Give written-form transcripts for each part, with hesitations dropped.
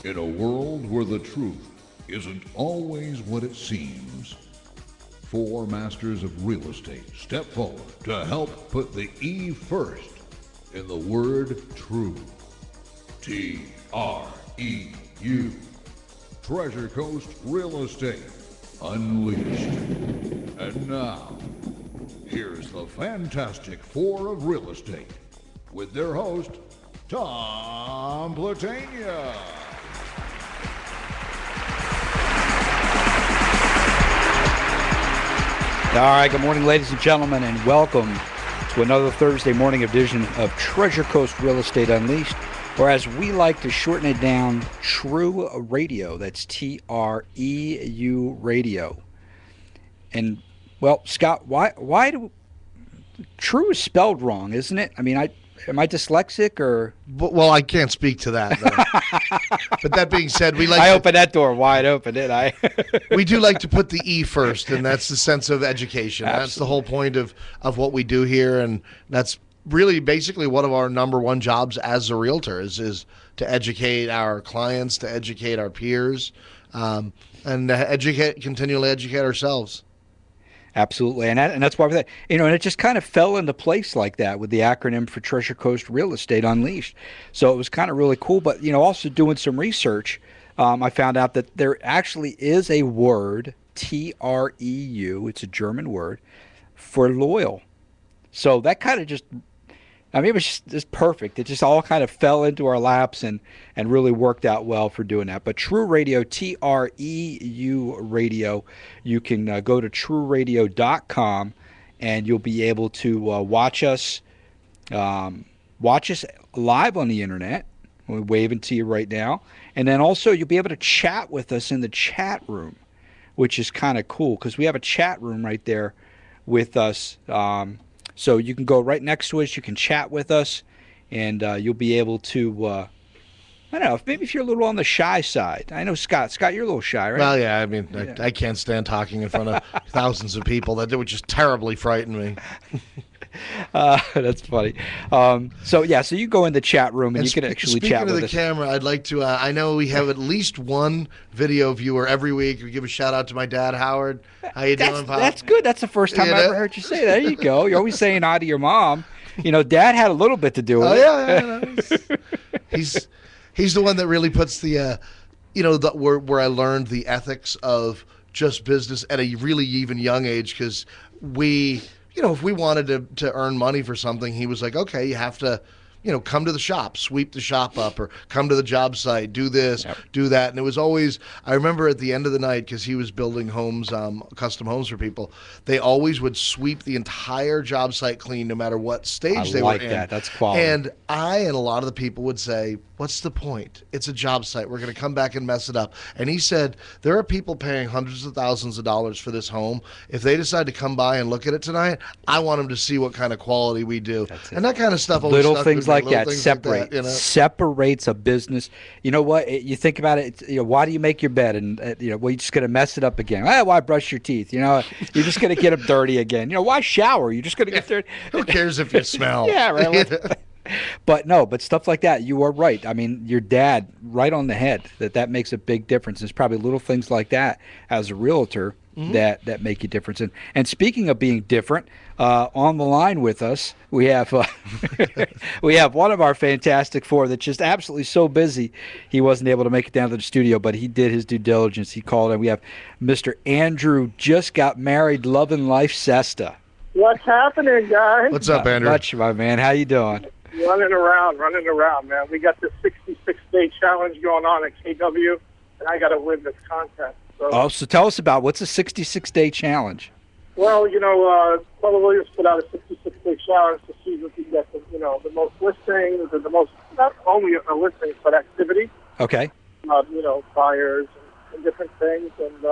In a world where the truth isn't always what it seems, four masters of real estate step forward to help put the E first in the word true. TREU. Treasure Coast Real Estate Unleashed. And now, here's the Fantastic Four of Real Estate with their host, Tom Platania. All right, good morning, ladies and gentlemen, and welcome to another Thursday morning edition of Treasure Coast Real Estate Unleashed, or as we like to shorten it down, TREU Radio. That's TREU Radio. And, well, Scott, why do... TREU is spelled wrong, isn't it? I mean, am I dyslexic or... Well, I can't speak to that, though. But that being said, I opened that door wide open, didn't I? We do like to put the E first, and that's the sense of education. Absolutely. That's the whole point of what we do here, and that's really basically one of our number one jobs as a realtor is to educate our clients, to educate our peers, and to continually educate ourselves. Absolutely, and that's why and it just kind of fell into place like that with the acronym for Treasure Coast Real Estate Unleashed. So it was kind of really cool. But also doing some research, I found out that there actually is a word, TREU. It's a German word for loyal. So that kind of it was just perfect. It just all kind of fell into our laps and really worked out well for doing that. But TREU Radio, TREU Radio, you can go to TREUradio.com and you'll be able to watch us live on the internet. We're waving to you right now. And then also you'll be able to chat with us in the chat room, which is kind of cool because we have a chat room right there with us. So you can go right next to us. You can chat with us, and you'll be able to, I don't know, maybe if you're a little on the shy side. I know, Scott, you're a little shy, right? Well, yeah, I mean, yeah. I can't stand talking in front of thousands of people. That would just terribly frighten me. That's funny. So you go in the chat room and you can actually chat with us. Speaking of the camera, I'd like to, I know we have at least one video viewer every week. We give a shout out to my dad, Howard. How you doing, Pop? That's good. That's the first time I ever heard you say that. There you go. You're always saying hi to your mom. Dad had a little bit to do with it. Yeah. He's the one that really puts the, where I learned the ethics of just business at a really even young age, because if we wanted to earn money for something, he was like, okay, you have to, come to the shop, sweep the shop up, or come to the job site, do this, do that. And it was always, I remember at the end of the night, because he was building homes, custom homes for people, they always would sweep the entire job site clean no matter what stage they were in. I like that. That's quality. And a lot of the people would say, what's the point? It's a job site. We're going to come back and mess it up. And he said, there are people paying hundreds of thousands of dollars for this home. If they decide to come by and look at it tonight, I want them to see what kind of quality we do. And that kind of stuff always little things like that separates a business. You know what? You think about it, why do you make your bed? And, you're just going to mess it up again. Why brush your teeth? You're just going to get them dirty again. Why shower? You're just going to get dirty. Who cares if you smell? Yeah, right. But stuff like that, you are right. I mean, your dad, right on the head, that makes a big difference. There's probably little things like that as a realtor that make a difference. And speaking of being different, on the line with us, we have one of our Fantastic Four that's just absolutely so busy he wasn't able to make it down to the studio, but he did his due diligence. He called, and we have Mr. Andrew Just Got Married, Love and Life Sesta. What's happening, guys? What's up, Andrew? Not much, my man. How you doing? Running around, man. We got this 66-day challenge going on at KW, and I got to win this contest. So tell us about what's a 66-day challenge? Well, Keller Williams put out a 66-day challenge to see if we can get the most listings, and the most, not only listings, but activity. Okay. Buyers and different things. And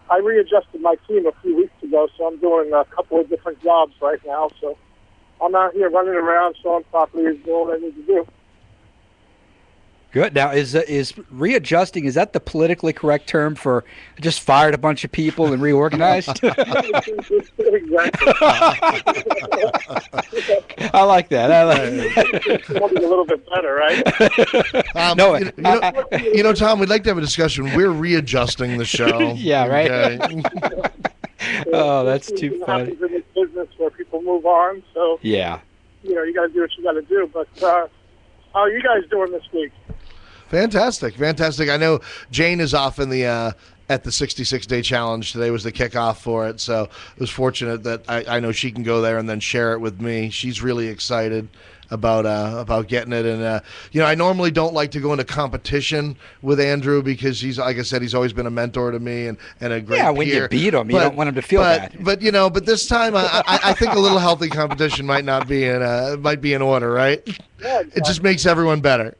I readjusted my team a few weeks ago, so I'm doing a couple of different jobs right now. So I'm out here running around, showing properties, doing what I need to do. Good. Now, is readjusting, is that the politically correct term for just fired a bunch of people and reorganized? Exactly. I like that. Something a little bit better, right? No, Tom, we'd like to have a discussion. We're readjusting the show. Yeah, right. Okay? Oh, that's too It funny. happens in this business where people move on, so Yeah. you got to do what you got to do. But how are you guys doing this week? Fantastic. I know Jane is off in the at the 66-day challenge. Today was the kickoff for it, so it was fortunate that I know she can go there and then share it with me. She's really excited about getting it, and I normally don't like to go into competition with Andrew because he's, like I said, he's always been a mentor to me and a great Yeah, when peer. you beat him, you don't want him to feel bad. But this time I think a little healthy competition might be in order, right? Yeah, exactly. It just makes everyone better.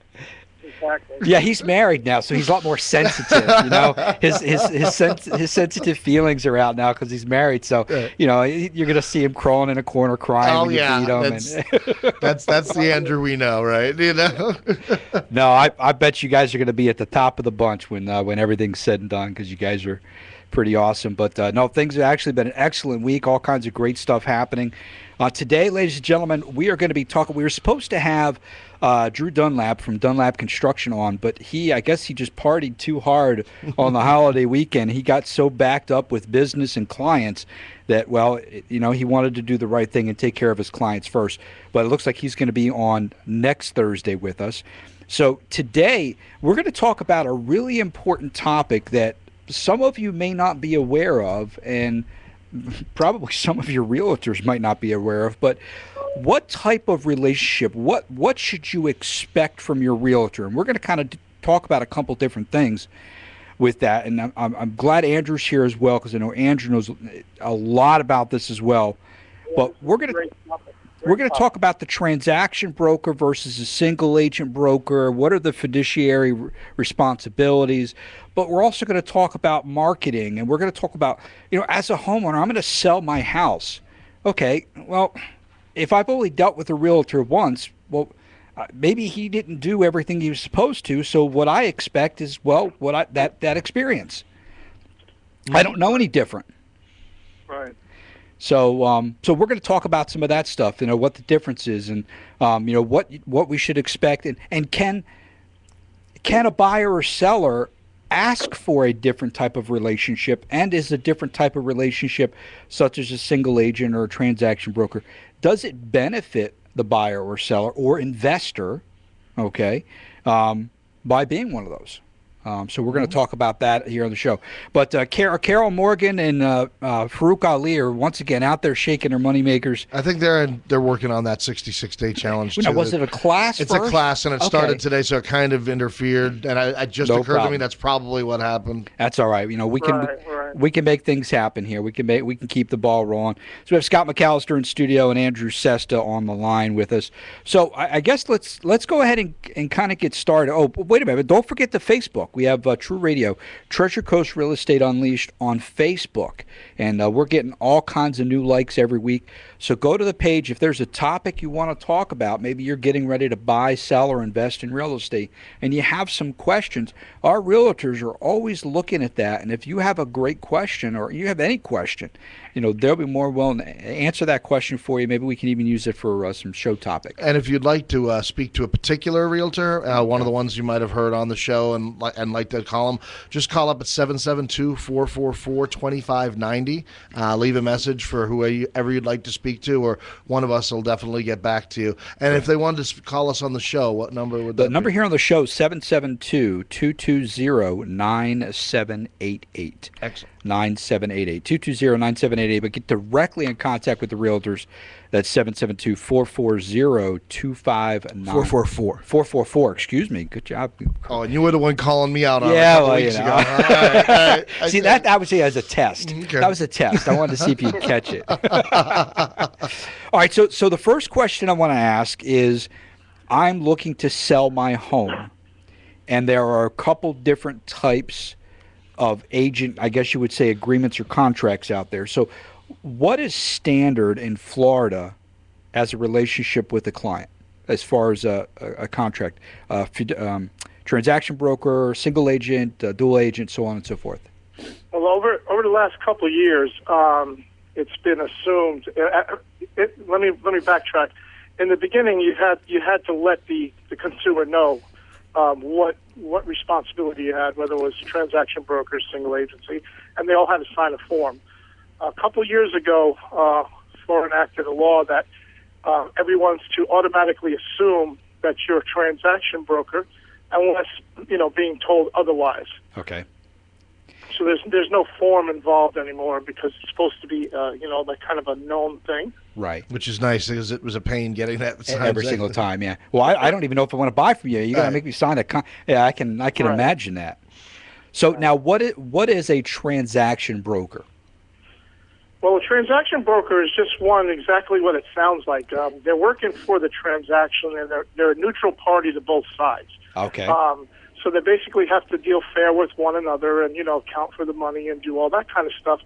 Exactly. Yeah, he's married now, so he's a lot more sensitive. His sensitive feelings are out now because he's married. So you're gonna see him crawling in a corner crying when you beat him. That's the Andrew we know, right? No, I bet you guys are gonna be at the top of the bunch when everything's said and done because you guys are pretty awesome. But no, things have actually been an excellent week. All kinds of great stuff happening. Today, ladies and gentlemen, we are going to be talking. We were supposed to have Drew Dunlap from Dunlap Construction on, but I guess he just partied too hard on the holiday weekend. He got so backed up with business and clients that, he wanted to do the right thing and take care of his clients first. But it looks like he's going to be on next Thursday with us. So today, we're going to talk about a really important topic that some of you may not be aware of, and probably some of your realtors might not be aware of, but what type of relationship, what should you expect from your realtor? And we're going to kind of talk about a couple different things with that. And I'm glad Andrew's here as well, because I know Andrew knows a lot about this as well. But we're going to talk about the transaction broker versus a single agent broker. What are the fiduciary responsibilities? But we're also going to talk about marketing, and we're going to talk about, as a homeowner, I'm going to sell my house. Okay, well, if I've only dealt with a realtor once, maybe he didn't do everything he was supposed to. So what I expect is, that experience. I don't know any different. Right. So we're going to talk about some of that stuff, what the difference is, and what we should expect, and can a buyer or seller ask for a different type of relationship, and is a different type of relationship, such as a single agent or a transaction broker, does it benefit the buyer or seller or investor, by being one of those? So we're going to talk about that here on the show. But Carol Morgan and Farouk Ali are once again out there shaking their moneymakers. I think they're working on that 66-day challenge too. Now, was it a class It's first? a class, and it started today, so it kind of interfered. And it just occurred to me that's probably what happened. That's all right. We can make things happen here. We can keep the ball rolling. So we have Scott McAllister in studio and Andrew Sesta on the line with us. So I guess let's go ahead and kind of get started. Oh, wait a minute! Don't forget the Facebook. We have TREU Radio, Treasure Coast Real Estate Unleashed on Facebook, and we're getting all kinds of new likes every week. So go to the page. If there's a topic you want to talk about, maybe you're getting ready to buy, sell, or invest in real estate, and you have some questions, our realtors are always looking at that. And if you have a great question, or you have any question, they'll be more willing to answer that question for you. Maybe we can even use it for some show topic. And if you'd like to speak to a particular realtor, one of the ones you might have heard on the show and like to call them, just call up at 772-444-2590. Leave a message for whoever you'd like to speak to, or one of us will definitely get back to you. And if they wanted to call us on the show, what number would that be? The number here on the show is 772-220-9788. Excellent. 9788. 220-9788. But get directly in contact with the realtors. That's 772-440-259. 444, excuse me. Good job. Oh, and you were the one calling me out on yeah, a couple weeks ago. All right. See, that I would say as a test. Okay. That was a test. I wanted to see if you'd catch it. All right, so the first question I want to ask is, I'm looking to sell my home, and there are a couple different types of agent, I guess you would say, agreements or contracts out there. So what is standard in Florida as a relationship with a client as far as a contract? transaction broker, single agent, dual agent, so on and so forth? Well, over the last couple of years, it's been assumed. Let me backtrack. In the beginning, you had to let the consumer know what responsibility you had, whether it was transaction broker, single agency, and they all had to sign a form. A couple of years ago, Florida enacted a law that everyone's to automatically assume that you're a transaction broker, unless being told otherwise. Okay. So there's no form involved anymore because it's supposed to be like kind of a known thing. Right. Which is nice because it was a pain getting that signed Every single time. Yeah. Well, I don't even know if I want to buy from you. You got to make me sign a. Yeah, I can Right. imagine that. So now, what is a transaction broker? Well, a transaction broker is just exactly what it sounds like. They're working for the transaction, and they're a neutral party to both sides. Okay. So they basically have to deal fair with one another and, account for the money and do all that kind of stuff.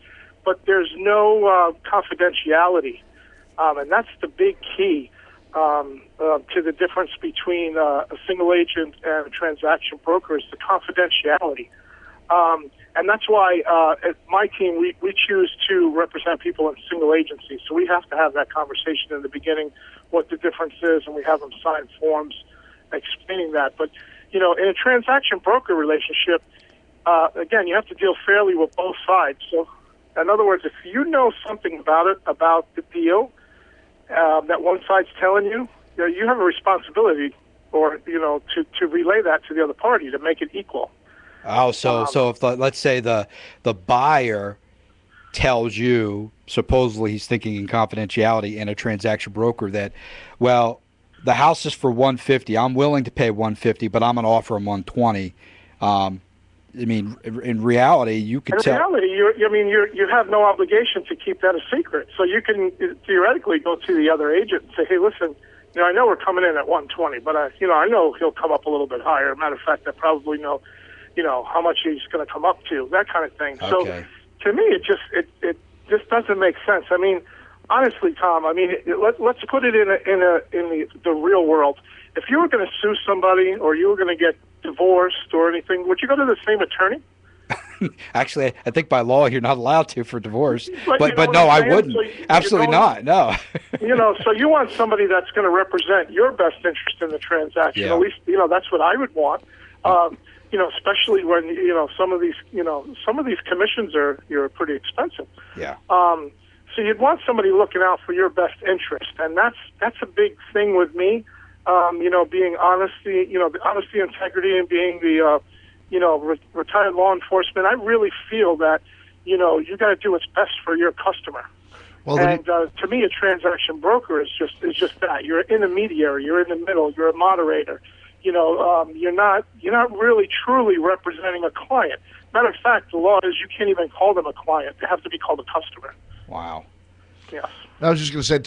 But there's no confidentiality. And that's the big key to the difference between a single agent and a transaction broker is the confidentiality. And that's why at my team, we choose to represent people in single agencies. So we have to have that conversation in the beginning, what the difference is, and we have them sign forms explaining that. But, in a transaction broker relationship, again, you have to deal fairly with both sides. So, in other words, if you know something about the deal that one side's telling you, you have a responsibility, or to relay that to the other party to make it equal. Oh, so if let's say the buyer tells you, supposedly he's thinking in confidentiality, in a transaction broker that, well, the house is for $150. I'm willing to pay $150, but I'm going to offer him $120. I mean, in reality, you could tell. In reality, you have no obligation to keep that a secret. So you can theoretically go to the other agent and say, hey, listen, I know we're coming in at $120, but I know he'll come up a little bit higher. Matter of fact, I probably know, how much he's going to come up to, that kind of thing. Okay. So to me, it just doesn't make sense. I mean, honestly, Tom, let's put it in the real world. If you were going to sue somebody or you were going to get divorced or anything, would you go to the same attorney? Actually, I think by law you're not allowed to for divorce. But But no, I wouldn't. Absolutely not. No. So you want somebody that's going to represent your best interest in the transaction. Yeah. At least, that's what I would want. Especially when some of these commissions are pretty expensive. Yeah. So you'd want somebody looking out for your best interest, and that's a big thing with me. Being honesty, the honesty, integrity, and being the retired law enforcement. I really feel that you got to do what's best for your customer. Well, and to me, a transaction broker is just that. You're an intermediary. You're in the middle. You're a moderator. You're not really truly representing a client. Matter of fact, the law is you can't even call them a client. They have to be called a customer. Wow. Yes. I was just going to say,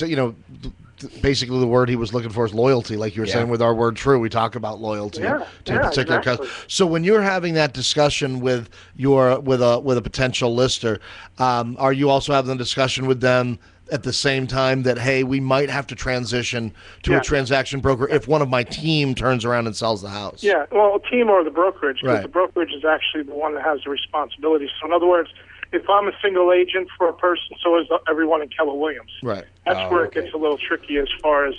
basically the word he was looking for is loyalty. Like you were saying with our word TREU, we talk about loyalty to a particular customer. So when you're having that discussion with a potential lister, are you also having the discussion with them at the same time that, hey, we might have to transition to a transaction broker if one of my team turns around and sells the house? Yeah, well, a team or the brokerage, because Right. the brokerage is actually the one that has the responsibility. So in other words, if I'm a single agent for a person, so is everyone in Keller Williams. Right. That's where it gets a little tricky as far as,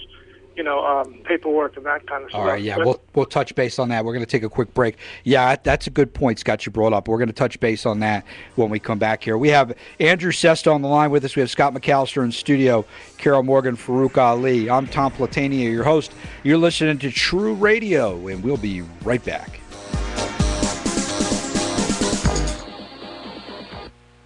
paperwork and that kind of stuff. All right, yeah, But, we'll touch base on that. We're going to take a quick break. Yeah, that's a good point, Scott, you brought up. We're going to touch base on that when we come back here. We have Andrew Sesta on the line with us. We have Scott McAllister in studio, Carol Morgan, Farouk Ali. I'm Tom Platania, your host. You're listening to TREU Radio, and we'll be right back.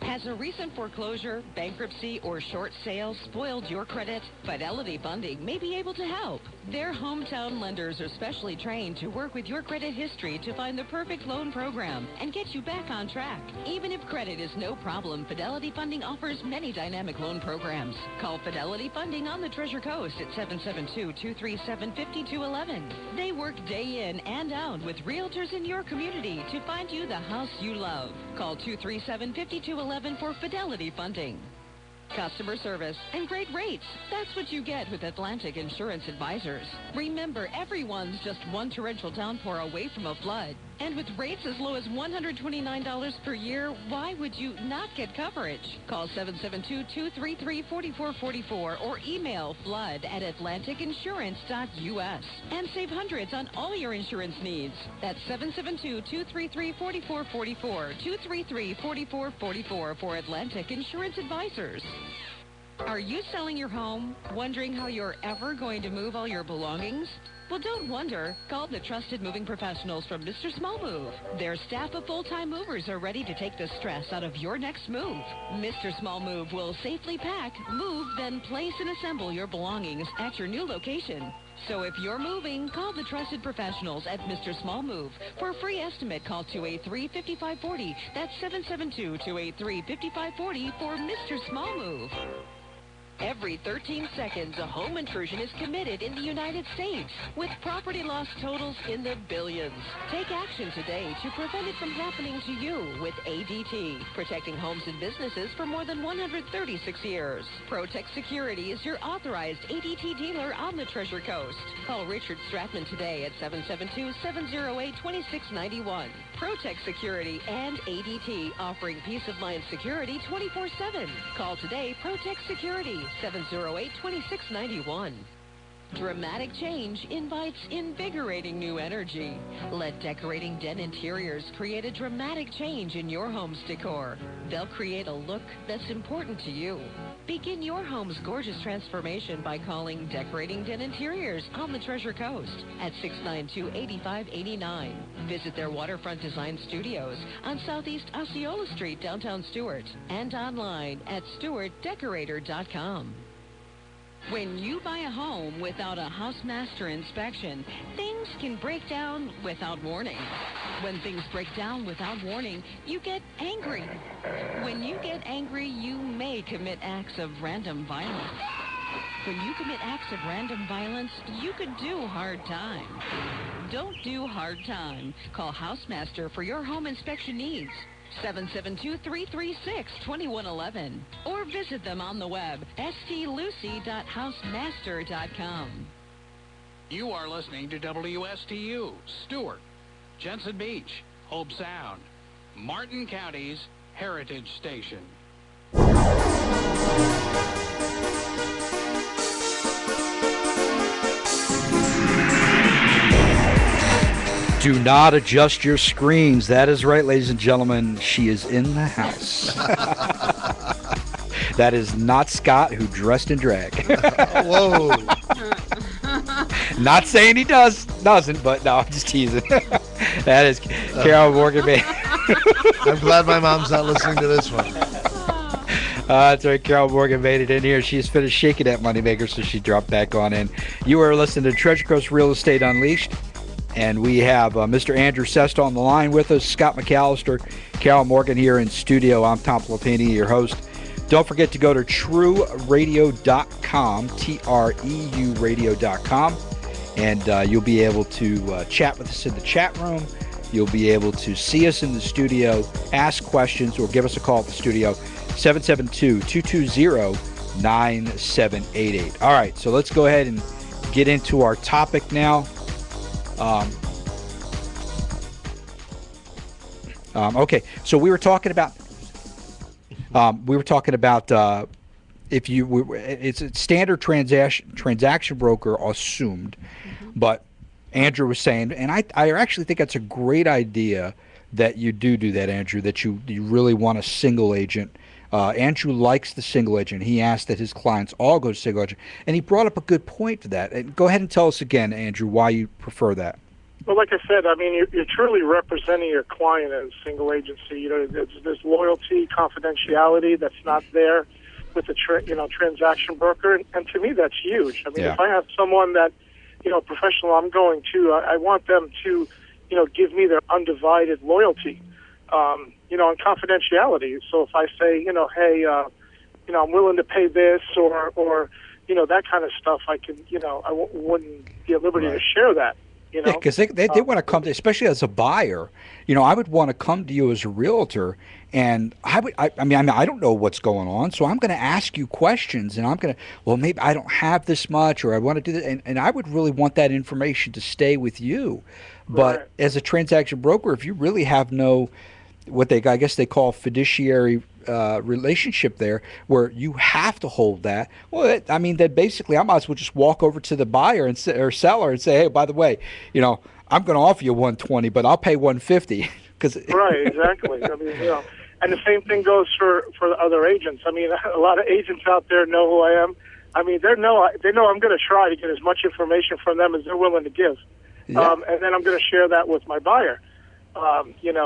Has a recent foreclosure, bankruptcy, or short sale spoiled your credit? Fidelity Funding may be able to help. Their hometown lenders are specially trained to work with your credit history to find the perfect loan program and get you back on track. Even if credit is no problem, Fidelity Funding offers many dynamic loan programs. Call Fidelity Funding on the Treasure Coast at 772-237-5211. They work day in and out with realtors in your community to find you the house you love. Call 237-5211 for Fidelity Funding. customer service, and great rates. That's what you get with Atlantic Insurance Advisors. Remember, everyone's just one torrential downpour away from a flood. And with rates as low as $129 per year, why would you not get coverage? Call 772-233-4444 or email flood@atlanticinsurance.us and save hundreds on all your insurance needs. That's 772-233-4444, 233-4444 for Atlantic Insurance Advisors. Are you selling your home, wondering how you're ever going to move all your belongings? Well, don't wonder. Call the trusted moving professionals from Mr. Small Move. Their staff of full-time movers are ready to take the stress out of your next move. Mr. Small Move will safely pack, move, then place and assemble your belongings at your new location. So if you're moving, call the trusted professionals at Mr. Small Move. For a free estimate, call 283-5540. That's 772-283-5540 for Mr. Small Move. Every 13 seconds, a home intrusion is committed in the United States, with property loss totals in the billions. Take action today to prevent it from happening to you with ADT, protecting homes and businesses for more than 136 years. Protect Security is your authorized ADT dealer on the Treasure Coast. Call Richard Stratman today at 772-708-2691. Protect Security and ADT, offering peace of mind security 24/7. Call today, Protect Security, 708-2691. Dramatic change invites invigorating new energy. Let Decorating Den Interiors create a dramatic change in your home's decor. They'll create a look that's important to you. Begin your home's gorgeous transformation by calling Decorating Den Interiors on the Treasure Coast at 692-8589. Visit their waterfront design studios on Southeast Osceola Street, downtown Stuart, and online at stewartdecorator.com. When you buy a home without a housemaster inspection, things can break down without warning. When things break down without warning, you get angry. When you get angry, you may commit acts of random violence. When you commit acts of random violence, you could do hard time. Don't do hard time. Call Housemaster for your home inspection needs. 772-336-2111, or visit them on the web, stlucy.housemaster.com. You are listening to WSTU, Stewart, Jensen Beach, Hope Sound, Martin County's Heritage Station. Do not adjust your screens. That is right, ladies and gentlemen. She is in the house. That is not Scott, who dressed in drag. Whoa. Not saying he doesn't, but no, I'm just teasing. That is Carol Morgan. I'm glad my mom's not listening to this one. That's right. Carol Morgan made it in here. She's finished shaking that moneymaker, so she dropped back on in. You are listening to Treasure Coast Real Estate Unleashed. And we have Mr. Andrew Sesta on the line with us, Scott McAllister, Carol Morgan here in studio. I'm Tom Lapini, your host. Don't forget to go to TREURadio.com, TREU radio.com, and you'll be able to chat with us in the chat room. You'll be able to see us in the studio, ask questions, or give us a call at the studio, 772-220-9788. All right, so let's go ahead and get into our topic now. Okay, so we were talking about if you it's a standard transaction broker assumed, but Andrew was saying, and I actually think that's a great idea that you do that, Andrew, that you really want a single agent. Andrew likes the single agent. He asked that his clients all go to single agent, and he brought up a good point to that. And go ahead and tell us again, Andrew, why you prefer that. Well, like I said, I mean, you're truly representing your client as a single agency. You know, there's loyalty, confidentiality that's not there with a transaction broker, and to me, that's huge. I mean, if I have someone that, professional I'm going to, I want them to, give me their undivided loyalty. And confidentiality. So if I say, hey, I'm willing to pay this, or that kind of stuff, I can, I wouldn't be at liberty to share that. You know, Yeah, because they want to come to, especially as a buyer. I would want to come to you as a realtor, and I mean, I don't know what's going on, so I'm going to ask you questions, and I'm going to, well, maybe I don't have this much, or I want to do that, and I would really want that information to stay with you. But Right. as a transaction broker, if you really have no, I guess they call fiduciary relationship there, where you have to hold that. Well, I mean, then basically, I might as well just walk over to the buyer and say, or seller and say, hey, by the way, I'm going to offer you 120, but I'll pay 150 because. Right, exactly. I mean, and the same thing goes for the other agents. I mean, a lot of agents out there know who I am. I mean, they know I'm going to try to get as much information from them as they're willing to give, Yeah. and then I'm going to share that with my buyer.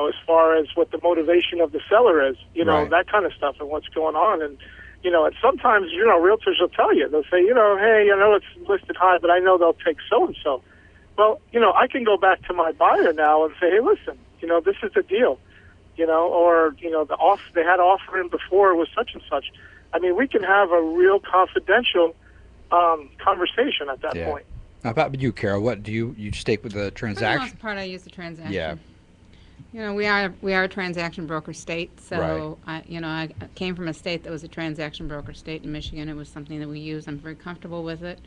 As far as what the motivation of the seller is, Right. that kind of stuff and what's going on. And, and sometimes, realtors will tell you, they'll say, hey, it's listed high, but I know they'll take so-and-so. Well, I can go back to my buyer now and say, hey, listen, this is the deal, or, they had offer in before was such and such. I mean, we can have a real confidential conversation at that Yeah. point. How about you, Carol? What do you stick with the For the transaction? most part, I use the transaction. Yeah. We are a transaction broker state, so I came from a state that was a transaction broker state in Michigan. It was something that we use. I'm very comfortable with it.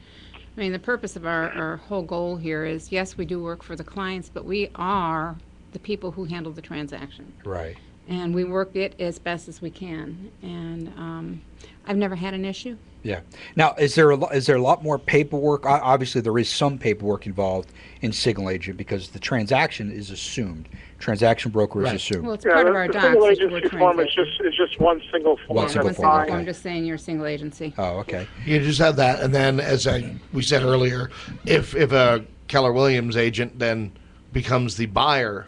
I mean, the purpose of our whole goal here is, yes, we do work for the clients, but we are the people who handle the transaction. Right. And we work it as best as we can. And I've never had an issue. Yeah. Now, is there a lot more paperwork? Obviously, there is some paperwork involved in single agent because the transaction is assumed. Transaction broker is Right. assumed. Well, it's part of our the docs. single is the word agency form is transaction. just one single form. One single One that's form, single okay. form, just saying you're a single agency. Oh, okay. You just have that, and then as we said earlier, if a Keller Williams agent then becomes the buyer's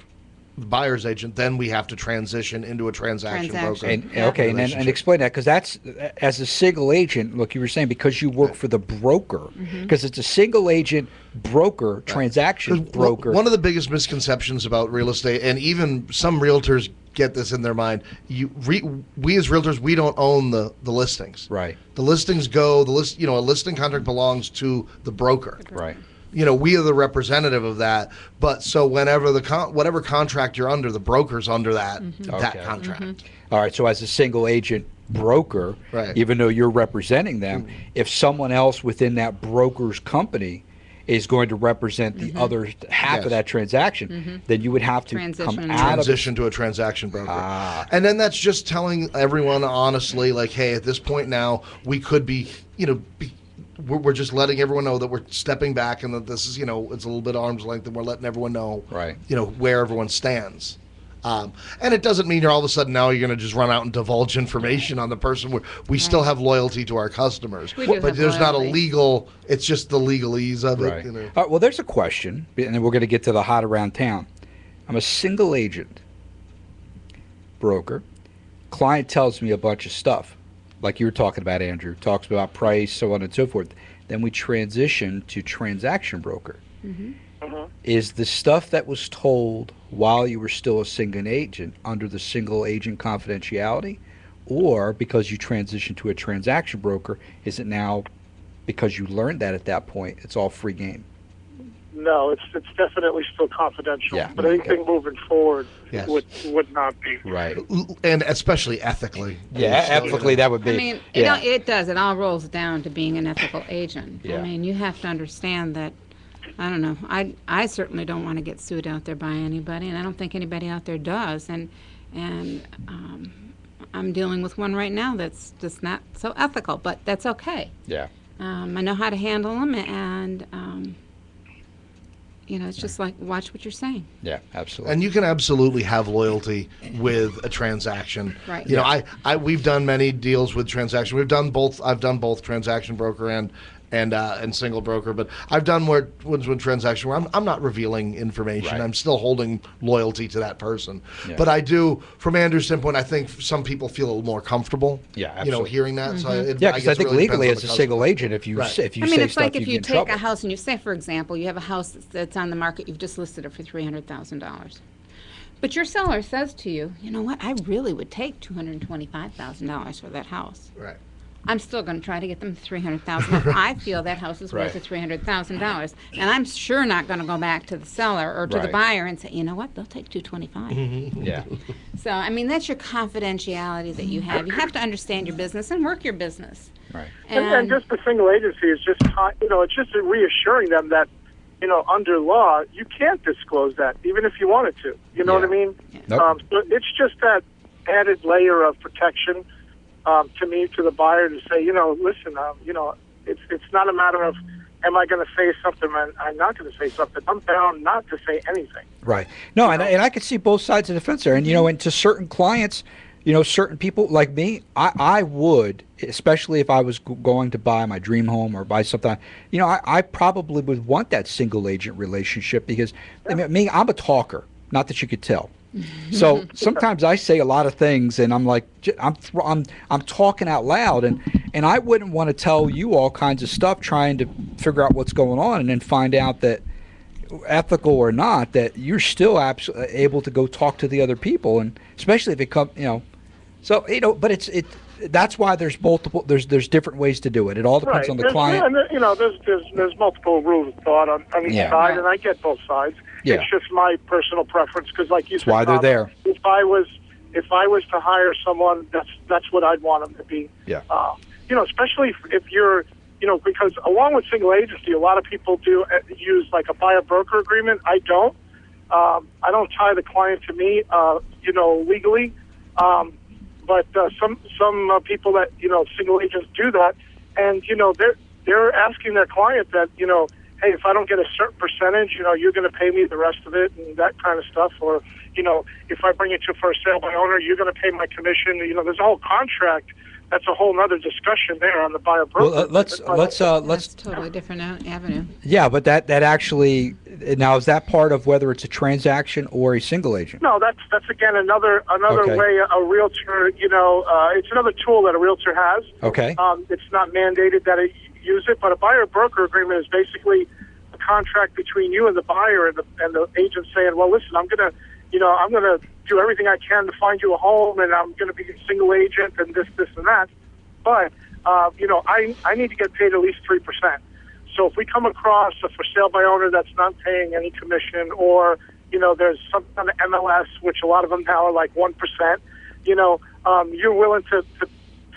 agent, then we have to transition into a transaction broker. And Yeah. okay, and relationship. explain that, because that's, as a single agent. Look, you were saying because you work for the broker, because it's a single agent broker, transaction 'Cause broker. One of the biggest misconceptions about real estate, and even some realtors get this in their mind, we as realtors, we don't own the listings. Right. The listings go, a listing contract belongs to the broker. Right. We are the representative of that. But so whenever whatever contract you're under, the broker's under that Okay. contract. All right. So as a single agent broker, Right. even though you're representing them, if someone else within that broker's company is going to represent the other half Yes. of that transaction, then you would have to come Transition. out of Transition to a transaction broker. Ah. And then that's just telling everyone honestly, like, hey, at this point now, we could be, we're just letting everyone know that we're stepping back and that this is, it's a little bit arm's length, and we're letting everyone know, Right. Where everyone stands. And it doesn't mean you're all of a sudden now you're going to just run out and divulge information on the person. We still have loyalty to our customers, We do but have there's not a loyalty. legal. It's just the legalese of Right. it. All right, well, there's a question, and then we're going to get to the hot around town. I'm a single agent broker. Client tells me a bunch of stuff, like you were talking about, Andrew. Talks about price, so on and so forth. Then we transition to transaction broker. Is the stuff that was told while you were still a single agent under the single agent confidentiality, or because you transitioned to a transaction broker, is it now because you learned that at that point, it's all free game? No, it's definitely still confidential. Yeah. But anything moving forward Yes. would not be. Right. And especially ethically. Yeah, So, ethically that would be. I mean, yeah. it does. It all rolls down to being an ethical agent. Yeah. I mean, you have to understand that. I don't know. I certainly don't want to get sued out there by anybody, and I don't think anybody out there does. And I'm dealing with one right now that's just not so ethical, but that's okay. Yeah. I know how to handle them, and it's just like watch what you're saying. Yeah, absolutely. And you can absolutely have loyalty with a transaction. Right. We've done many deals with transaction. We've done both. I've done both transaction broker and single broker, but I've done more ones with transaction where I'm not revealing information. Right. I'm still holding loyalty to that person. Yeah. But I do, from Andrew's standpoint, I think some people feel a little more comfortable. Yeah, absolutely. Hearing that. So Yeah, because I think really legally, depends as on a the single customer. agent, if you Right. if you I mean, say it's stuff, like if you you get in take trouble. a house and you say, for example, you have a house that's on the market, you've just listed it for $300,000. But your seller says to you, you know what, I really would take $225,000 for that house. Right. I'm still going to try to get them $300,000 if I feel that house is worth Right. $300,000, and I'm sure not going to go back to the seller or to the Right. buyer and say, you know what, they'll take $225. Yeah. So I mean, that's your confidentiality that you have. You have to understand your business and work your business. Right. And just the single agency is just, it's just reassuring them that, under law, you can't disclose that, even if you wanted to. You know Yeah. what I mean? Nope. So it's just that added layer of protection to me, to the buyer, to say, listen, it's not a matter of, am I going to say something? I'm not going to say something. I'm bound not to say anything. Right. No, and I could see both sides of the fence there. And, and to certain clients, certain people like me, I would, especially if I was going to buy my dream home or buy something, I probably would want that single agent relationship because, I mean, I'm a talker, not that you could tell. So sometimes I say a lot of things and I'm like, I'm talking out loud and I wouldn't want to tell you all kinds of stuff trying to figure out what's going on and then find out that, ethical or not, that you're still able to go talk to the other people, and especially if it comes, so but that's why there's multiple, there's different ways to do it. It all depends on the client. And there's multiple rules of thought on each side, and I get both sides. Yeah. It's just my personal preference because, like you said, why they're there. If I was to hire someone, that's what I'd want them to be. Yeah. Especially if you're, because along with single agency, a lot of people do use like a buyer broker agreement. I don't. I don't tie the client to me, legally. But some people that single agents do that, and they're asking their client that hey, if I don't get a certain percentage, you're going to pay me the rest of it and that kind of stuff. Or, if I bring it to for a sale by owner, you're going to pay my commission. There's a whole contract. That's a whole other discussion there on the buyer broker. Well, let's That's a totally different avenue. Yeah, but that actually, now is that part of whether it's a transaction or a single agent? No, that's again another Okay. way a realtor. It's another tool that a realtor has. Okay. It's not mandated that it use it, but a buyer broker agreement is basically a contract between you and the buyer and the agent saying, well, listen, I'm gonna do everything I can to find you a home, and I'm gonna be a single agent and this and that. But I need to get paid at least 3%. So if we come across a for sale by owner that's not paying any commission, or there's some kind of MLS, which a lot of them now are like 1%, you're willing to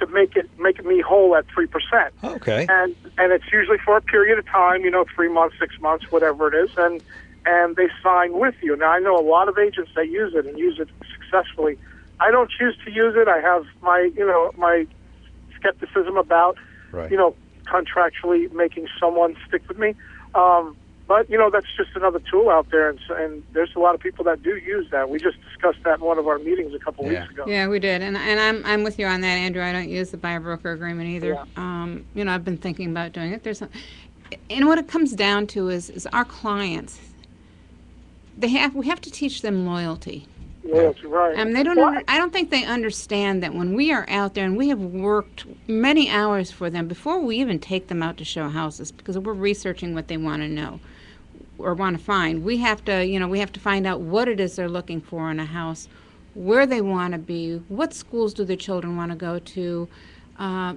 make me whole at 3%. Okay. And it's usually for a period of time, 3 months, 6 months, whatever it is, and they sign with you. Now I know a lot of agents that use it and use it successfully. I don't choose to use it. I have my skepticism about Right. contractually making someone stick with me. But that's just another tool out there, and there's a lot of people that do use that. We just discussed that in one of our meetings a couple weeks ago. Yeah, we did, and I'm with you on that, Andrew. I don't use the buyer broker agreement either. Yeah. I've been thinking about doing it. And what it comes down to is our clients. We have to teach them loyalty. Loyalty, right? They don't. I don't think they understand that when we are out there and we have worked many hours for them before we even take them out to show houses, because we're researching what they want to know or want to find. We have to find out what it is they're looking for in a house, where they want to be, what schools do their children want to go to.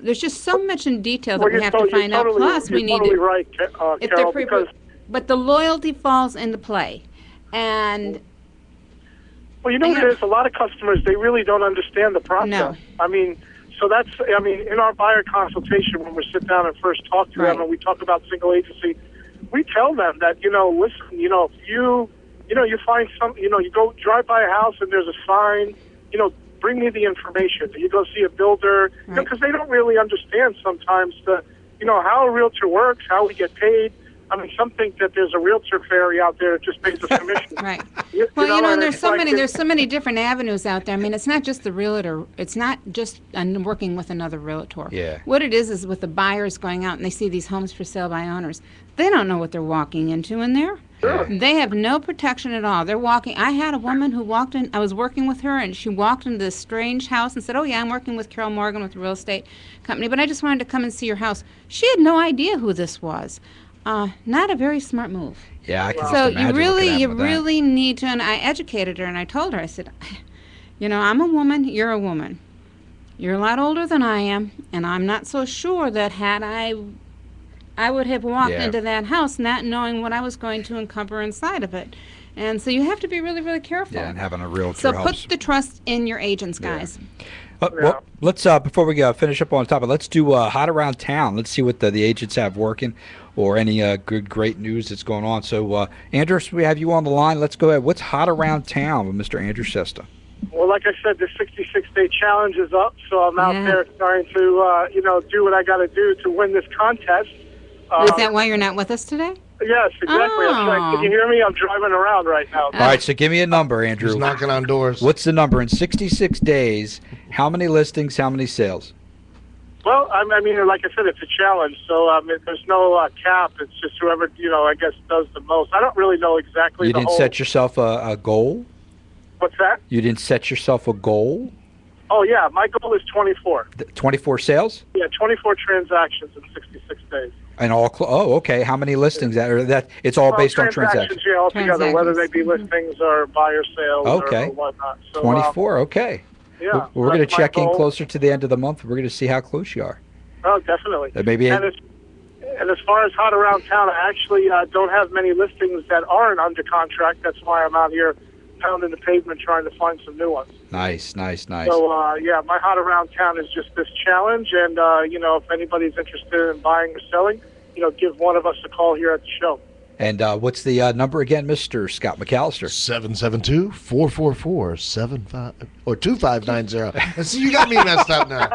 There's just so much in detail that we have to find out. Plus, we need totally to. right, If Carol, they're because but the loyalty falls into play, and. Well, what it is, a lot of customers, they really don't understand the process. No. So in our buyer consultation, when we sit down and first talk to them and we talk about single agency, we tell them that, listen, if you find you go drive by a house and there's a sign, bring me the information. You go see a builder, because they don't really understand sometimes how a realtor works, how we get paid. Some think that there's a realtor fairy out there that just pays us commission. Right. Well, and there's so many different avenues out there. It's not just the realtor. It's not just working with another realtor. Yeah. What it is with the buyers going out and they see these homes for sale by owners, they don't know what they're walking into in there. Sure. They have no protection at all. They're walking. I had a woman who walked in. I was working with her, and she walked into this strange house and said, "Oh yeah, I'm working with Carol Morgan with the real estate company, but I just wanted to come and see your house." She had no idea who this was. Not a very smart move. Yeah, I can So just imagine you what could happen with that. really need to, and I educated her and I told her, I said, I'm a woman, you're a woman. you're a lot older than I am, and I'm not so sure that had I would have walked into that house not knowing what I was going to uncover inside of it. And so you have to be really, really careful. Yeah, and having a realtor So helps. put the trust in your agents, guys. Well, let's before we finish up on the topic, let's do hot around town. Let's see what the agents have working, or any great news that's going on. So, Andrew, we have you on the line. Let's go ahead. What's hot around town with Mr. Andrew Sesta? Well, like I said, the 66-day challenge is up, so I'm out there trying to, do what I got to do to win this contest. Is that why you're not with us today? Yes, exactly. Can you hear me? I'm driving around right now. All right, so give me a number, Andrew. He's knocking on doors. What's the number in 66 days? How many listings? How many sales? Well, I mean, like I said, it's a challenge, so there's no cap. It's just whoever, I guess, does the most. I don't really know exactly You didn't set yourself a goal? What's that? You didn't set yourself a goal? Oh, yeah. My goal is 24. 24 sales? Yeah, 24 transactions in 66 days. And all okay. How many listings? That it's all based on transactions. Yeah, altogether, whether they be listings or buyer sales or whatnot. So, 24. Okay. Yeah, we're going to check in closer to the end of the month. We're going to see how close you are. Oh, definitely. Maybe. And as far as hot around town, I actually don't have many listings that aren't under contract. That's why I'm out here pounding the pavement trying to find some new ones. Nice. So, my hot around town is just this challenge. And, if anybody's interested in buying or selling, give one of us a call here at the show. And what's the number again, Mr. Scott McAllister? 772-444-2590. See, you got me messed up now.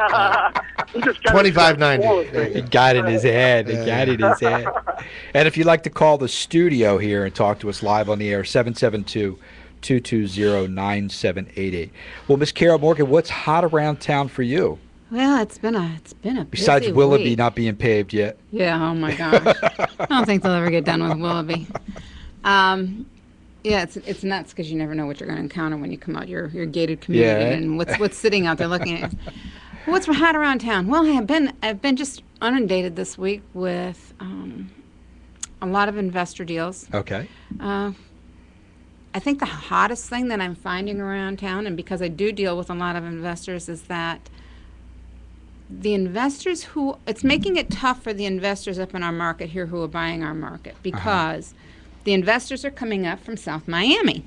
2590. He got it in his head. And if you'd like to call the studio here and talk to us live on the air, 772-220-9788. Well, Miss Carol Morgan, what's hot around town for you? Well, it's been a besides busy Willoughby week. not being paved yet. Yeah, oh my gosh. I don't think they'll ever get done with Willoughby. It's nuts because you never know what you're going to encounter when you come out your gated community and what's sitting out there looking at you. What's hot around town? Well, I've been just inundated this week with a lot of investor deals. Okay. I think the hottest thing that I'm finding around town, and because I do deal with a lot of investors, is that the investors it's making it tough for the investors up in our market here who are buying our market, because the investors are coming up from South Miami.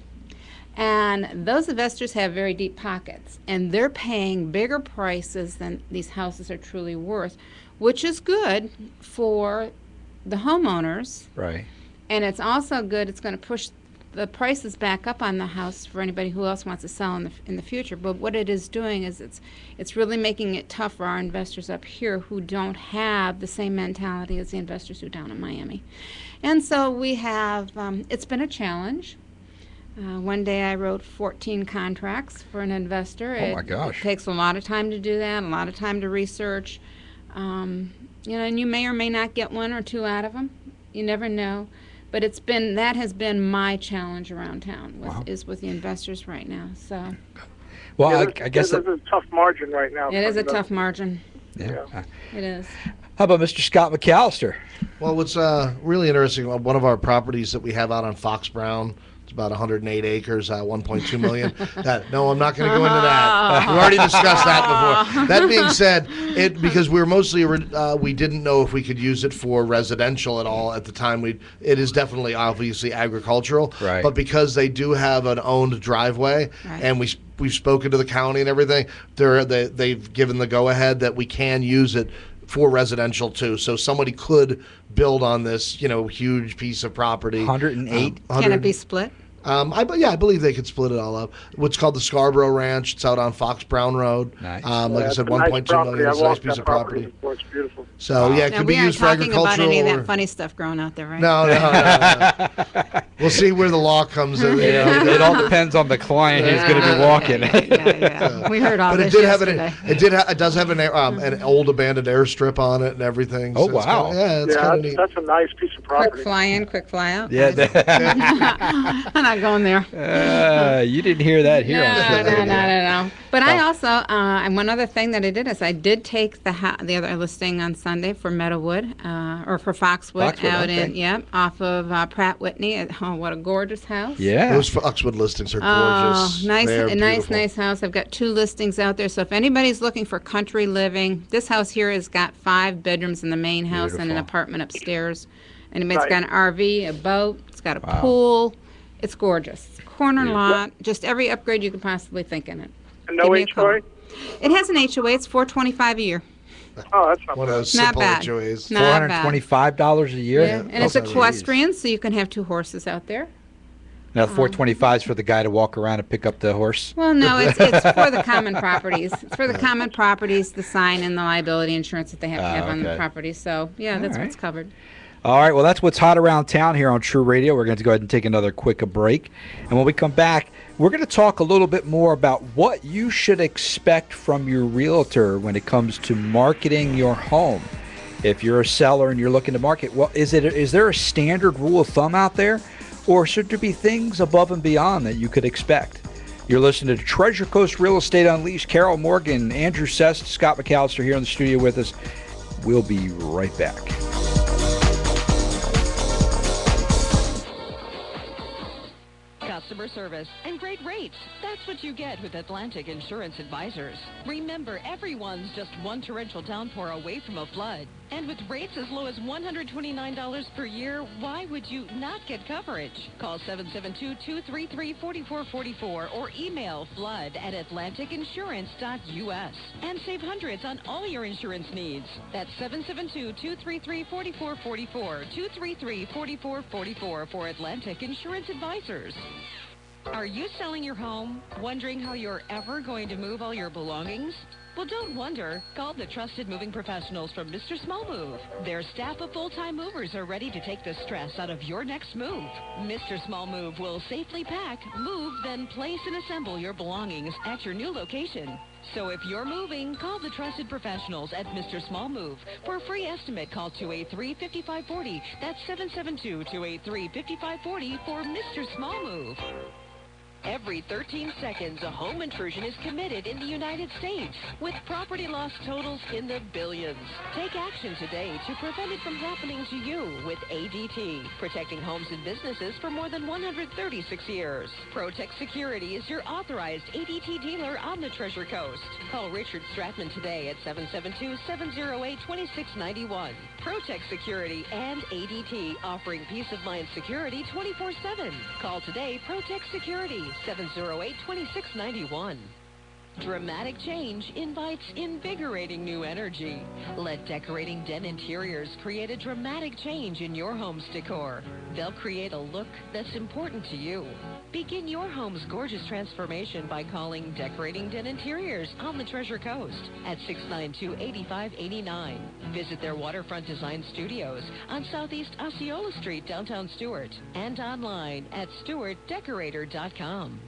And those investors have very deep pockets, and they're paying bigger prices than these houses are truly worth, which is good for the homeowners. Right. And it's also good, it's going to push the prices back up on the house for anybody who else wants to sell in the future. But what it is doing is it's really making it tough for our investors up here who don't have the same mentality as the investors who down in Miami. And so we have, it's been a challenge. One day I wrote 14 contracts for an investor. Oh my gosh. It takes a lot of time to do that, a lot of time to research. And you may or may not get one or two out of them. You never know. But that has been my challenge around town is with the investors right now. So, well, I guess there's a tough margin right now. It is a tough margin. Yeah. It is. How about Mr. Scott McAllister? Well, what's really interesting, one of our properties that we have out on Fox Brown, it's about 108 acres, 1.2 million. No, I'm not going to go into that. We've already discussed that before. That being said, because we were mostly we didn't know if we could use it for residential at all at the time. It is definitely obviously agricultural, right. But because they do have an owned driveway, and we've spoken to the county and everything, they've given the go ahead that we can use it for residential too. So somebody could build on this, huge piece of property. 108. Can it be split? I believe they could split it all up. What's called the Scarborough Ranch. It's out on Fox Brown Road. Nice. Like I said, 1.2 million. It's a nice piece of property. It's beautiful. So it could be used for agricultural. We aren't talking about any of that funny stuff growing out there, right? No. We'll see where the law comes in. It all depends on the client who's going to be walking. Yeah. We heard all but this yesterday. It does have an old abandoned airstrip on it and everything. Oh, wow. It's kind of neat. That's a nice piece of property. Quick fly in, quick fly out. Yeah. And not going there. You didn't hear that here. No. But I also, and one other thing that I did is I did take the other listing on Sunday for Meadowwood, or for Foxwood out in, off of Pratt Whitney. Oh, what a gorgeous house. Yeah. Those Foxwood listings are gorgeous. Nice house. I've got 2 listings out there. So if anybody's looking for country living, this house here has got 5 bedrooms in the main house and an apartment upstairs. And it's got an RV, a boat, it's got a pool. It's gorgeous. It's a corner lot, just every upgrade you could possibly think in it. And no HOA? It has an HOA. It's $425 a year. Oh, that's not One of bad. those simple bad. HOAs. $425 a year? Yeah. And it's equestrian, so you can have 2 horses out there. Now, $425 is for the guy to walk around and pick up the horse? Well, no, it's for the common properties. It's for the common properties, the sign and the liability insurance that they have to have on the property. So, yeah, that's what's covered. All right, well, that's what's hot around town here on TREU Radio. We're going to go ahead and take another quick break. And when we come back, we're going to talk a little bit more about what you should expect from your realtor when it comes to marketing your home. If you're a seller and you're looking to market, well, is there a standard rule of thumb out there? Or should there be things above and beyond that you could expect? You're listening to Treasure Coast Real Estate Unleashed. Carol Morgan, Andrew Sest, Scott McAllister here in the studio with us. We'll be right back. Customer service and great rates. That's what you get with Atlantic Insurance Advisors. Remember, everyone's just one torrential downpour away from a flood. And with rates as low as $129 per year, why would you not get coverage? Call 772-233-4444 or email flood@atlanticinsurance.us and save hundreds on all your insurance needs. That's 772-233-4444, 233-4444 for Atlantic Insurance Advisors. Are you selling your home, wondering how you're ever going to move all your belongings? Well, don't wonder. Call the trusted moving professionals from Mr. Small Move. Their staff of full-time movers are ready to take the stress out of your next move. Mr. Small Move will safely pack, move, then place and assemble your belongings at your new location. So if you're moving, call the trusted professionals at Mr. Small Move. For a free estimate, call 283-5540. That's 772-283-5540 for Mr. Small Move. Every 13 seconds, a home intrusion is committed in the United States, with property loss totals in the billions. Take action today to prevent it from happening to you with ADT, protecting homes and businesses for more than 136 years. Protect Security is your authorized ADT dealer on the Treasure Coast. Call Richard Stratman today at 772-708-2691. Protect Security and ADT, offering peace of mind security 24/7. Call today, Protect Security, 708-2691. Dramatic change invites invigorating new energy. Let Decorating Den Interiors create a dramatic change in your home's decor. They'll create a look that's important to you. Begin your home's gorgeous transformation by calling Decorating Den Interiors on the Treasure Coast at 692-8589. Visit their waterfront design studios on Southeast Osceola Street, downtown Stuart, and online at stewartdecorator.com.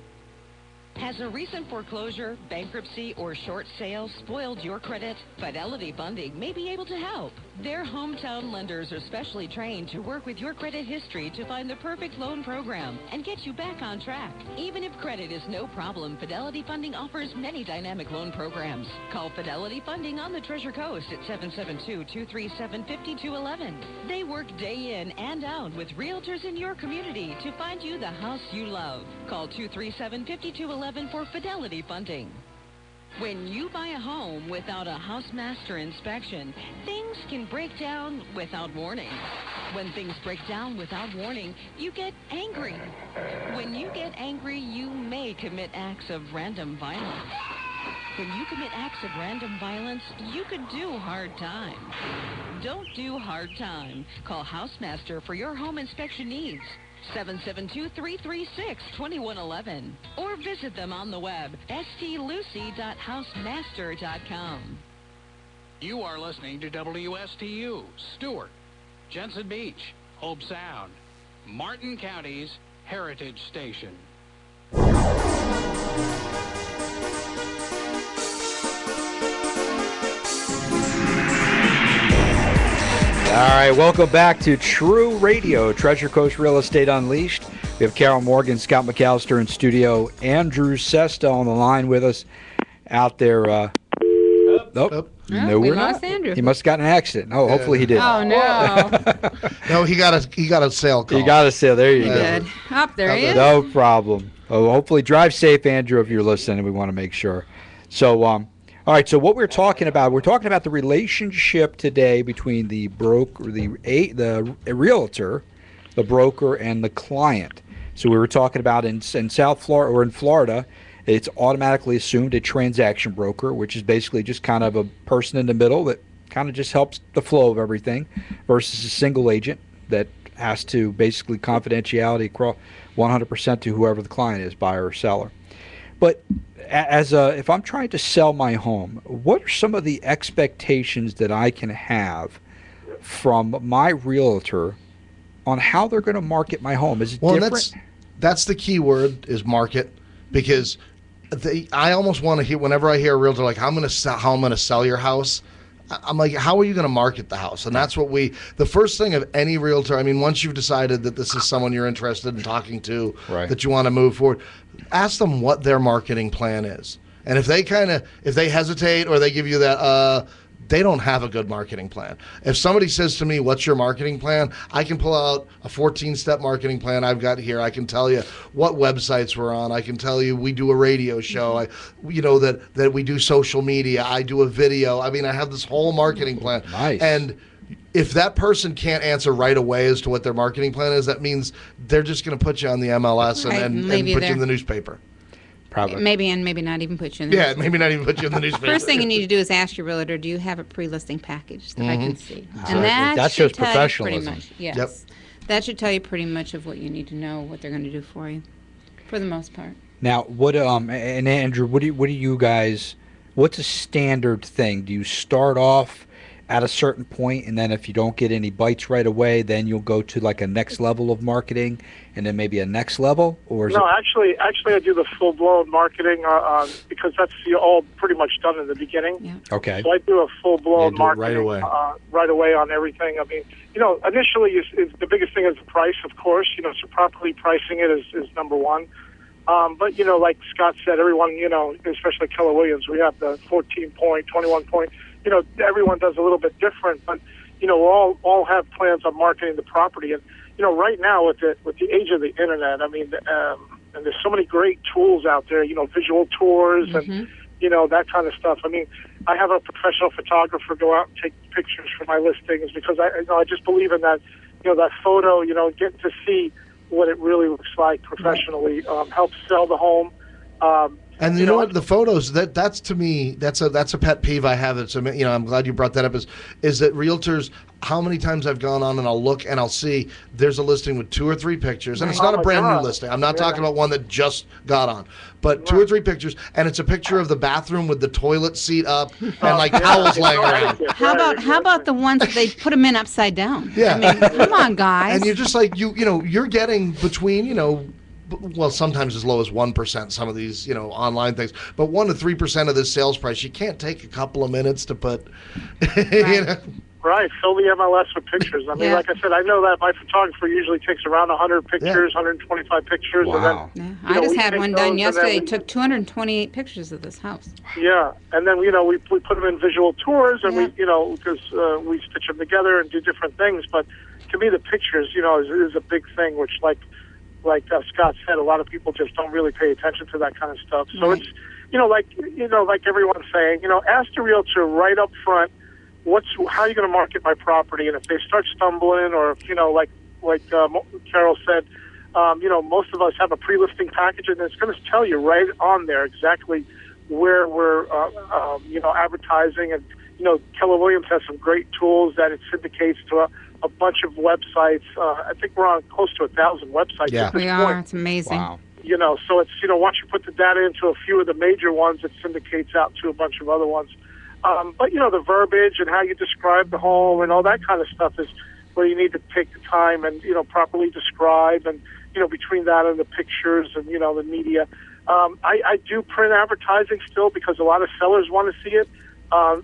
Has a recent foreclosure, bankruptcy, or short sale spoiled your credit? Fidelity Funding may be able to help. Their hometown lenders are specially trained to work with your credit history to find the perfect loan program and get you back on track. Even if credit is no problem, Fidelity Funding offers many dynamic loan programs. Call Fidelity Funding on the Treasure Coast at 772-237-5211. They work day in and out with realtors in your community to find you the house you love. Call 237-5211 for Fidelity Funding. When you buy a home without a house master inspection, things can break down without warning. When things break down without warning, you get angry. When you get angry, you may commit acts of random violence. When you commit acts of random violence, you could do hard time. Don't do hard time. Call Housemaster for your home inspection needs. 772-336-2111 or visit them on the web stlucy.housemaster.com. You are listening to WSTU, Stuart, Jensen Beach, Hope Sound, Martin County's Heritage Station. All right, welcome back to TREU Radio, Treasure Coast Real Estate Unleashed. We have Carol Morgan, Scott McAllister in studio, Andrew Sesta on the line with us out there. Nope. No, we we're lost not. Andrew. He must have gotten an accident. Oh, hopefully he did. Oh, no. No, he got a sale call. You got a sale. There you He go. did. Up there he is. No problem. Oh, hopefully drive safe, Andrew, if you're listening. We want to make sure. So, all right. So what we're talking about the relationship today between the realtor, the broker, and the client. So we were talking about in South Florida or in Florida, it's automatically assumed a transaction broker, which is basically just kind of a person in the middle that kind of just helps the flow of everything, versus a single agent that has to basically confidentiality across 100% to whoever the client is, buyer or seller. But if I'm trying to sell my home, what are some of the expectations that I can have from my realtor on how they're going to market my home? Is it different? That's the key word, is market, because I almost want to hear, whenever I hear a realtor like, how I'm going to sell your house, I'm like, how are you going to market the house? And that's what the first thing of any realtor, I mean, once you've decided that this is someone you're interested in talking to, right, that you want to move forward, ask them what their marketing plan is. And if they hesitate or they give you that, they don't have a good marketing plan. If somebody says to me, what's your marketing plan? I can pull out a 14-step marketing plan I've got here. I can tell you what websites we're on. I can tell you we do a radio show. That we do social media. I do a video. I mean, I have this whole marketing plan. Nice. And if that person can't answer right away as to what their marketing plan is, that means they're just going to put you on the MLS and put you in the newspaper. Probably. Maybe not even put you in the newspaper. Maybe not even put you in the newspaper. First thing you need to do is ask your realtor, do you have a pre-listing package that I can see? Exactly. And that shows should tell professionalism. you pretty much, yes. Yep. That should tell you pretty much of what you need to know, what they're going to do for you, for the most part. Now, and Andrew, what do you guys, what's a standard thing? Do you start off at a certain point, and then if you don't get any bites right away, then you'll go to like a next level of marketing, and then maybe a next level? Or actually I do the full-blown marketing because that's all pretty much done in the beginning. Yeah. Okay. So I do a full-blown marketing right away on everything. I mean, initially is the biggest thing is the price, of course. So properly pricing it is number one. But like Scott said, everyone, especially Keller Williams, we have the 14-point, 21-point. Everyone does a little bit different, but we all have plans on marketing the property. And right now with the age of the internet, I mean, and there's so many great tools out there. Visual tours and that kind of stuff. I mean, I have a professional photographer go out and take pictures for my listings because I just believe in that. That photo. Getting to see what it really looks like professionally helps sell the home. And you know what? The photos, that's to me, that's a pet peeve I have. I'm glad you brought that up. Is that realtors? How many times I've gone on and I'll look and I'll see there's a listing with 2 or 3 pictures, and it's not a brand new listing. I'm not talking about one that just got on, but 2 or 3 pictures, and it's a picture of the bathroom with the toilet seat up and like towels laying around. How about the ones that they put them in upside down? Yeah. I mean, come on, guys. And you're just like you're getting between well, sometimes as low as 1%, some of these, online things, but 1 to 3% of this sales price, you can't take a couple of minutes to put, Right. Right, fill the MLS with pictures. I mean, like I said, I know that my photographer usually takes around 100 pictures, 125 pictures. Wow. And then, I just had one done yesterday. We Took 228 pictures of this house. Yeah, and then, we put them in visual tours, and we because we stitch them together and do different things. But to me, the pictures, is a big thing, which like Scott said, a lot of people just don't really pay attention to that kind of stuff. So Right. it's, like everyone's saying, ask the realtor right up front, how are you going to market my property? And if they start stumbling, or like Carol said, most of us have a pre-listing package, and it's going to tell you right on there exactly where we're advertising. And Keller Williams has some great tools that it syndicates to a bunch of websites. I think we're on close to 1,000 websites at this We are. point. It's amazing. Wow. So it's, once you put the data into a few of the major ones, it syndicates out to a bunch of other ones. But, the verbiage and how you describe the home and all that kind of stuff is where you need to take the time and, properly describe. And, between that and the pictures and, the media. I do print advertising still because a lot of sellers want to see it.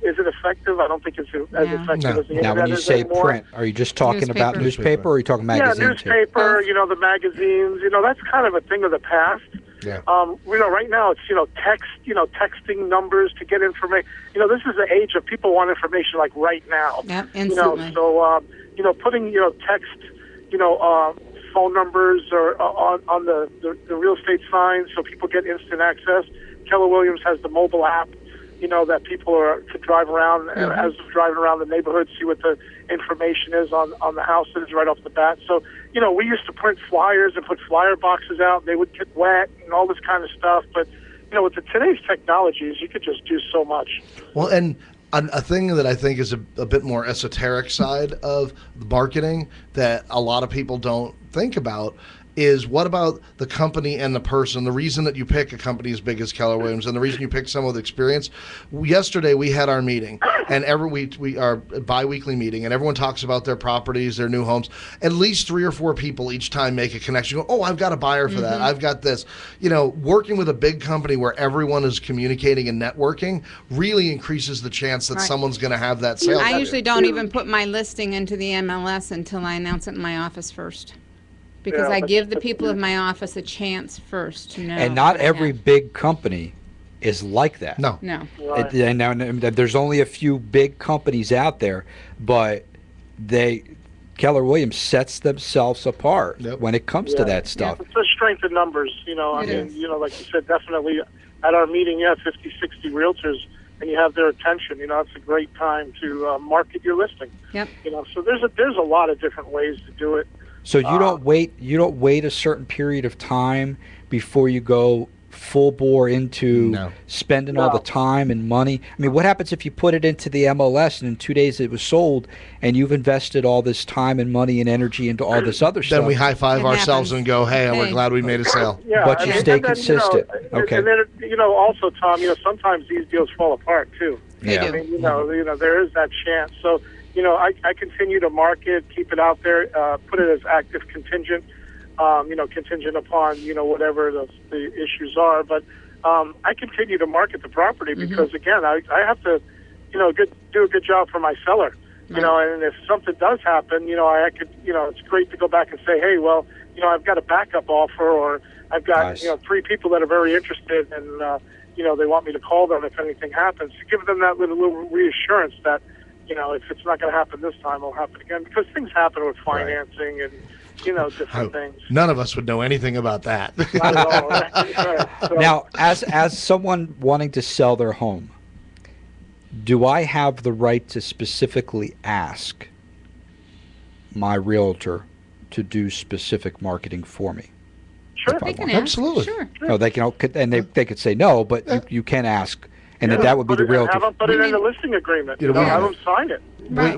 Is it effective? I don't think it's as effective No. as the Now, internet when you is say anymore. print, are you just talking about Newspaper. newspaper, or are you talking magazine Yeah, newspaper, the magazines, that's kind of a thing of the past. Yeah. Right now it's, texting numbers to get information. This is the age of people want information like right now. Yep, instantly. Putting, text, phone numbers or on the real estate signs so people get instant access. Keller Williams has the mobile app, that people could drive around as they're driving around the neighborhood, see what the information is on the houses right off the bat. So, we used to print flyers and put flyer boxes out, and they would get wet and all this kind of stuff. But, with today's technologies, you could just do so much. Well, and a thing that I think is a bit more esoteric side of marketing that a lot of people don't think about is what about the company and the person? The reason that you pick a company as big as Keller Williams and the reason you pick someone with experience. Yesterday we had our meeting, and we our bi-weekly meeting, and everyone talks about their properties, their new homes. At least 3 or 4 people each time make a connection. Go, oh, I've got a buyer for that. I've got this. Working with a big company where everyone is communicating and networking really increases the chance that someone's going to have that sale. I usually don't even put my listing into the MLS until I announce it in my office first. Because I give the people of my office a chance first to know. And not what I every have. big company is like that. No. Right. And there's only a few big companies out there, but Keller Williams sets themselves apart when it comes to that stuff. It's a strength in numbers, like you said, definitely at our meeting, 50, 60 realtors, and you have their attention. It's a great time to market your listing. Yep. So there's a lot of different ways to do it. So you don't wait a certain period of time before you go full bore into spending all the time and money. I mean, what happens if you put it into the MLS and in 2 days it was sold and you've invested all this time and money and energy into all this other stuff? Then we high five ourselves and go, hey, we're glad we made a sale. Yeah, but you stay consistent. Okay. And then, also, Tom, sometimes these deals fall apart too. Yeah. I mean, there is that chance. So, I continue to market, keep it out there, put it as active contingent, contingent upon, whatever the issues are. But I continue to market the property because, again, I have to, do a good job for my seller. And if something does happen, I could, it's great to go back and say, hey, well, I've got a backup offer, or I've got, 3 people that are very interested, and, they want me to call them if anything happens, to give them that little reassurance that, if it's not going to happen this time, it'll happen again, because things happen with financing and, different things. None of us would know anything about that. Not at all, right? So, now, as someone wanting to sell their home, do I have the right to specifically ask my realtor to do specific marketing for me? sure. They can Absolutely. ask. Sure. No, they can, and they could say no, but you can ask, and then that would be the realtor. Have them put it in the listing agreement. You know, Have them sign it.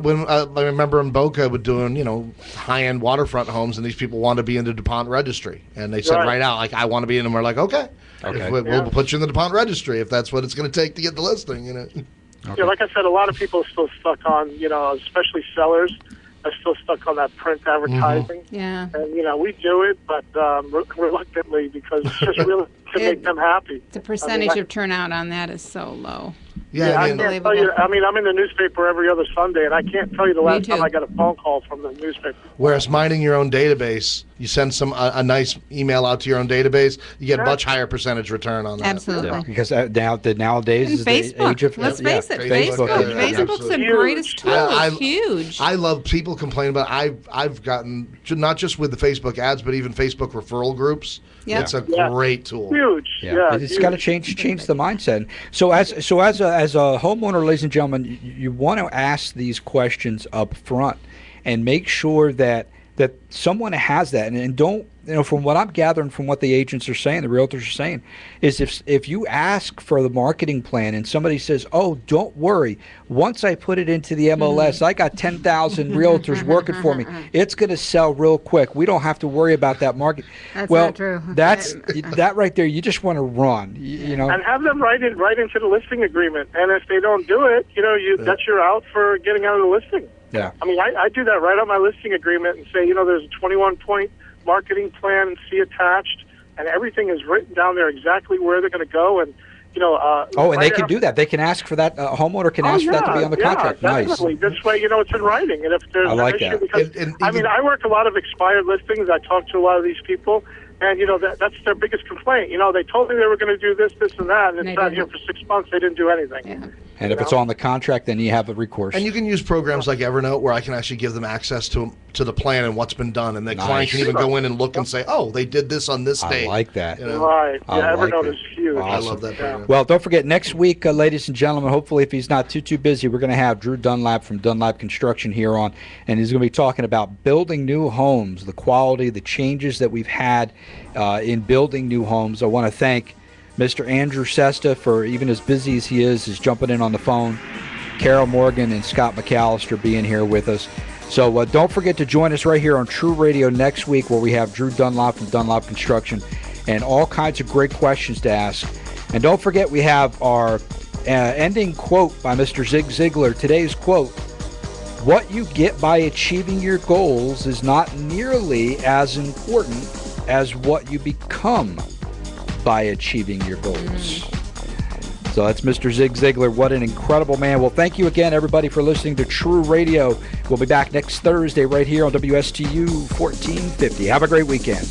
When I remember in Boca with doing, high-end waterfront homes, and these people wanted to be in the DuPont registry, and they said right out, like, I want to be in them. We're like, okay. We'll put you in the DuPont registry if that's what it's going to take to get the listing. Okay. Yeah, like I said, a lot of people are still stuck on, especially sellers are still stuck on that print advertising. Yeah. And, we do it, but reluctantly, because it's just really to make them happy. The percentage of turnout on that is so low. Yeah, I can't tell you. I mean, I'm in the newspaper every other Sunday, and I can't tell you the last time I got a phone call from the newspaper. Whereas minding your own database, you send a nice email out to your own database, you get much higher percentage return on that. Absolutely. Yeah, because nowadays And is Facebook. the age of Let's face it. Facebook. Facebook's the greatest tool. It's huge. I love people complain about. I've gotten not just with the Facebook ads, but even Facebook referral groups. Yep. It's a great tool. Huge. Yeah, it's got to change the mindset. So as a homeowner, ladies and gentlemen, you want to ask these questions up front and make sure that someone has that, and don't, from what I'm gathering from what the agents are saying, the realtors are saying, is if you ask for the marketing plan and somebody says, oh, don't worry, once I put it into the MLS, I got 10,000 realtors working for me. It's going to sell real quick. We don't have to worry about that market. That's well, not true. that right there, you just want to run, And have them write into the listing agreement. And if they don't do it, that's your out for getting out of the listing. Yeah. I mean, I do that right on my listing agreement and say, there's a 21-point marketing plan and see attached, and everything is written down there exactly where they're going to go. And, and they can do that. They can ask for that. A homeowner can ask for that to be on the contract. Nice. Definitely. This way, it's in writing. And if there's I like an issue, that. because I work a lot of expired listings. I talk to a lot of these people, and that's their biggest complaint. They told me they were going to do this, and that, and it's out here for 6 months. They didn't do anything. Yeah. And if it's on the contract, then you have a recourse. And you can use programs like Evernote where I can actually give them access to the plan and what's been done, and the client can even go in and look and say, "Oh, they did this on this date." I like that. Right. Yeah, Evernote is huge. Awesome. I love that program. Well, don't forget, next week, ladies and gentlemen, hopefully if he's not too busy, we're going to have Drew Dunlap from Dunlap Construction here on, and he's going to be talking about building new homes, the quality, the changes that we've had in building new homes. I want to thank Mr. Andrew Sesta, for even as busy as he is jumping in on the phone. Carol Morgan and Scott McAllister being here with us. So don't forget to join us right here on TREU Radio next week, where we have Drew Dunlap from Dunlap Construction and all kinds of great questions to ask. And don't forget, we have our ending quote by Mr. Zig Ziglar. Today's quote: "What you get by achieving your goals is not nearly as important as what you become by achieving your goals." So that's Mr. Zig Ziglar. What an incredible man. Well, thank you again, everybody, for listening to TREU Radio. We'll be back next Thursday right here on WSTU 1450. Have a great weekend.